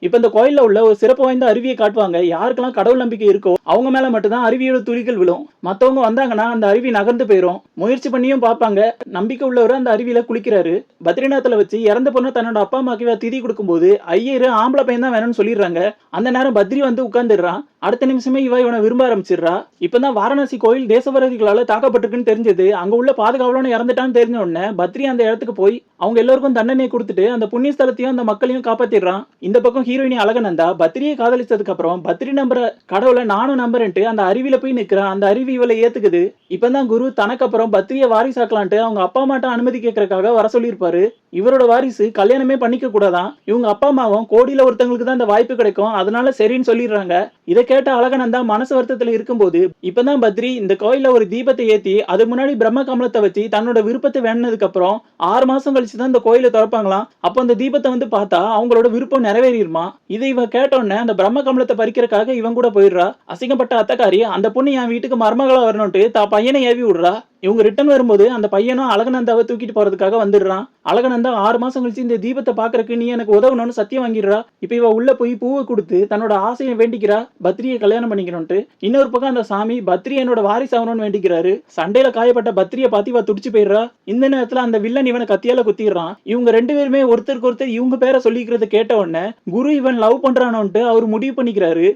இப்ப இந்த கோயில்ல உள்ள ஒரு சிறப்பு வாய்ந்த அருவியை காட்டுவாங்க. யாருக்கெல்லாம் கடவுள் நம்பிக்கை இருக்கோ அவங்க மேல மட்டும் தான் அருவியோட துளிகள் விழும். மத்தவங்க வந்தாங்கன்னா அந்த அருவி நகர்ந்து போயிரும். முயற்சி பண்ணியும் பார்ப்பாங்க. நம்பிக்கை உள்ளவரு அந்த அருவியில குளிக்கிறாரு. பத்ரிநாத்ல வச்சு இறந்த பொண்ணு தன்னோட அப்பா அம்மாக்கு இவ திதி கொடுக்கும்போது ஐயரு ஆம்பளை பையன் தான் வேணும்னு சொல்லிடுறாங்க. அந்த நேரம் பத்ரி வந்து உட்கார்ந்துடுறான். அடுத்த நிமிஷமே இவனை விரும்ப ஆரம்பிச்சிடுறா. இப்பதான் வாரணாசி கோயில் தேசவிரோதிகளால தாக்கப்பட்டிருக்குன்னு தெரிஞ்சது. அங்க உள்ள பாதுகாவலனும் இறந்துட்டான்னு தெரிஞ்ச உடனே பத்ரி அந்த இடத்துக்கு போய் அவங்க எல்லாருக்கும் தண்டனை கொடுத்துட்டு அந்த புண்ணிய ஸ்தலத்தையும் அந்த மக்களையும் காப்பாத்திடுறான். இந்த பக்கம் ஹீரோயினி அழகநந்தா பத்ரியை காதலிச்சதுக்கு அப்புறம் பத்ரி நம்புற கடவுளை நானும் நம்புறேன்ட்டு அந்த அருவியில போய் நிக்கிறான். அந்த அருவி இவளை ஏத்துக்குது. இப்பதான் குரு தனக்கு அப்புறம் பத்ரிய வாரிசாக்கலான்ட்டு அவங்க அப்பா அம்மாட்ட அனுமதி கேட்கறதுக்காக வர சொல்லியிருப்பாரு. இவரோட வாரிசு கல்யாணமே பண்ணிக்க கூடாதான். இவங்க அப்பா அம்மாவும் கோடியில ஒருத்தங்களுக்கு தான் அந்த வாய்ப்பு கிடைக்கும், அதனால சரின்னு சொல்லிடுறாங்க. இதை கேட்ட அழகநந்தா மனசு வருத்தத்துல இருக்கும்போது இப்பதான் பத்ரி இந்த கோயில்ல ஒரு தீபத்தை ஏத்தி அது முன்னாடி பிரம்ம கமலத்தை வச்சு தன்னோட விருப்பத்தை வேணுனதுக்கு அப்புறம் 6 மாசம் கழிச்சு தான் இந்த கோயிலை திறப்பாங்களாம். அப்போ அந்த தீபத்தை வந்து பார்த்தா அவங்களோட விருப்பம் நிறைவேறிடுமா. இதை இவ கேட்டோடனே அந்த பிரம்ம கமலத்தை பறிக்கிறதுக்காக இவன் கூட போயிடுறா. அசிங்கப்பட்ட அத்தக்காரி அந்த பொண்ணு என் வீட்டுக்கு மருமகளா வரணும்ட்டு தான் பையனை ஏவி விடுறா. இவங்க ரிட்டர்ன் வரும்போது அந்த பையனும் அழகநந்தாவை தூக்கிட்டு போறதுக்காக வந்துடுறான். அழகநந்தா 6 மாசம் கழிச்சு இந்த தீபத்தை பாக்குறதுக்கு நீ எனக்கு உதவணும்னு சத்தியம் வாங்கிடுறா. இப்ப இவ உள்ள போய் பூவை கொடுத்து தன்னோட ஆசையை வேண்டிக்கிறா, பத்ரியை கல்யாணம் பண்ணிக்கணும்ட்டு. இன்னொரு பக்கம் அந்த சாமி பத்ரி என்னோட வாரிசு ஆகணும்னு வேண்டிக்கிறாரு. சண்டையில காயப்பட்ட பத்ரியை பார்த்து இவ துடிச்சு போயிடுறா. இந்த நேரத்துல அந்த வில்லன் இவனை கத்தியால குத்திடுறான். இவங்க 2 பேருமே ஒருத்தருக்கு ஒருத்தர் இவங்க பேரை சொல்லிக்கிறத கேட்ட உடனே குரு இவன் லவ் பண்றானோன்ட்டு அவர் முடிவு பண்ணிக்கிறாரு.